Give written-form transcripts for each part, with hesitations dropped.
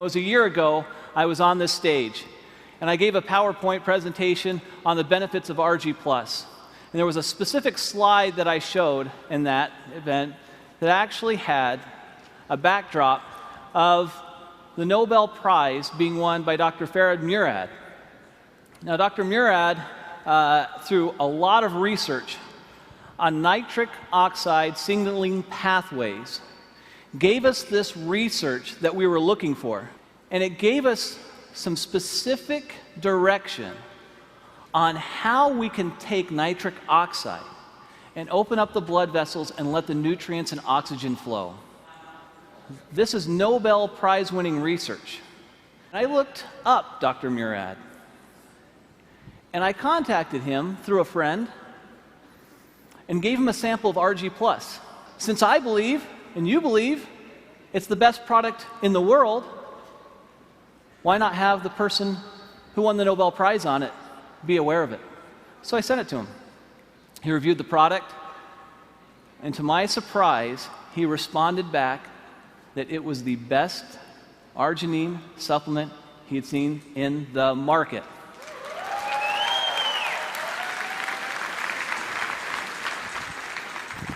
It was a year ago, I was on this stage, and I gave a PowerPoint presentation on the benefits of ARGI Plus. And there was a specific slide that I showed in that event that actually had a backdrop of the Nobel Prize being won by Dr. Farhad Murad. Now, Dr. Murad, through a lot of research on nitric oxide signaling pathways, gave us this research that we were looking for. And it gave us some specific direction on how we can take nitric oxide and open up the blood vessels and let the nutrients and oxygen flow. This is Nobel Prize winning research. I looked up Dr. Murad, and I contacted him through a friend and gave him a sample of ARGI Plus. Since I believe, and you believe, it's the best product in the world, why not have the person who won the Nobel Prize on it be aware of it? So I sent it to him. He reviewed the product, and to my surprise, he responded back that it was the best arginine supplement he had seen in the market.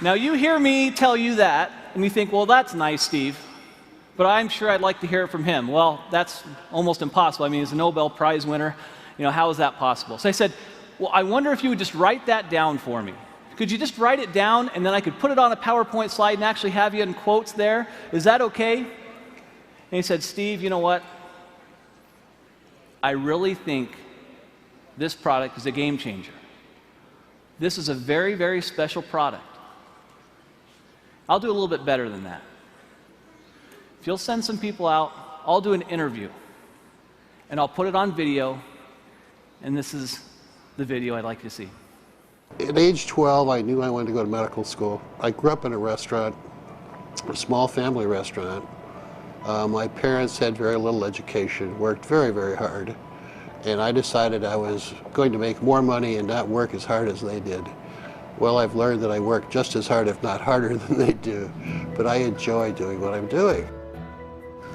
Now, you hear me tell you that, and you think, well, that's nice, Steve, but I'm sure I'd like to hear it from him. Well, that's almost impossible. I mean, he's a Nobel Prize winner. You know, how is that possible? So I said, well, I wonder if you would just write that down for me. Could you just write it down, and then I could put it on a PowerPoint slide and actually have you in quotes there? Is that okay? And he said, Steve, you know what? I really think this product is a game changer. This is a very, very special product. I'll do a little bit better than that. If you'll send some people out, I'll do an interview, and I'll put it on video, and this is the video I'd like you to see. At age 12, I knew I wanted to go to medical school. I grew up in a restaurant, a small family restaurant. My parents had very little education, worked very, very hard, and I decided I was going to make more money and not work as hard as they did. Well, I've learned that I work just as hard, if not harder, than they do, but I enjoy doing what I'm doing.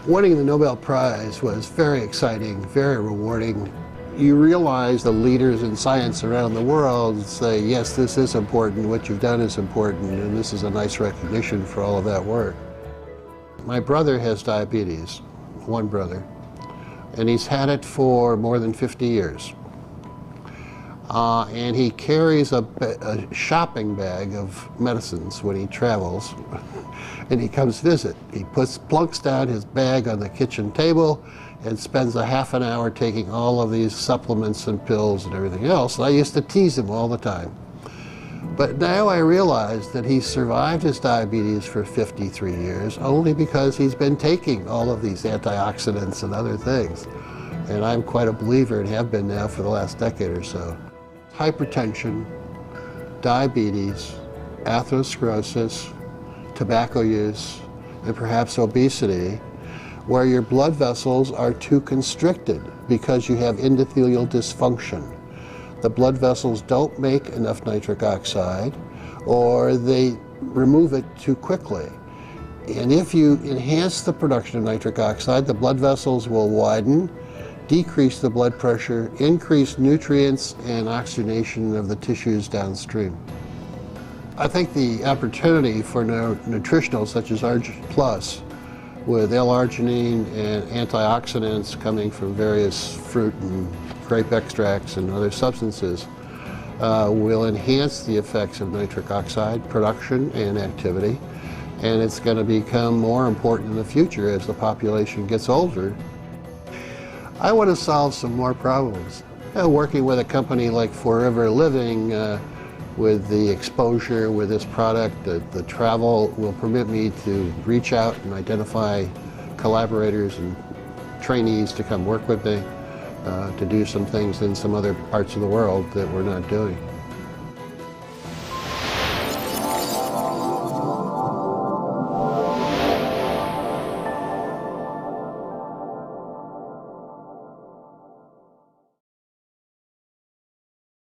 Winning the Nobel Prize was very exciting, very rewarding. You realize the leaders in science around the world say, yes, this is important, what you've done is important, and this is a nice recognition for all of that work. My brother has diabetes, one brother, and he's had it for more than 50 years. And he carries a shopping bag of medicines when he travels, and he comes visit. He plunks down his bag on the kitchen table and spends a half an hour taking all of these supplements and pills and everything else. And I used to tease him all the time. But now I realize that he's survived his diabetes for 53 years only because he's been taking all of these antioxidants and other things. And I'm quite a believer and have been now for the last decade or so. Hypertension, diabetes, atherosclerosis, tobacco use, and perhaps obesity, where your blood vessels are too constricted because you have endothelial dysfunction. The blood vessels don't make enough nitric oxide, or they remove it too quickly. And if you enhance the production of nitric oxide, the blood vessels will widen, decrease the blood pressure, increase nutrients and oxygenation of the tissues downstream. I think the opportunity for nutritionals such as ARGI Plus, with L-arginine and antioxidants coming from various fruit and grape extracts and other substances, will enhance the effects of nitric oxide production and activity, and it's going to become more important in the future as the population gets older. I want to solve some more problems. Working with a company like Forever Living, with the exposure with this product, the travel will permit me to reach out and identify collaborators and trainees to come work with me, to do some things in some other parts of the world that we're not doing.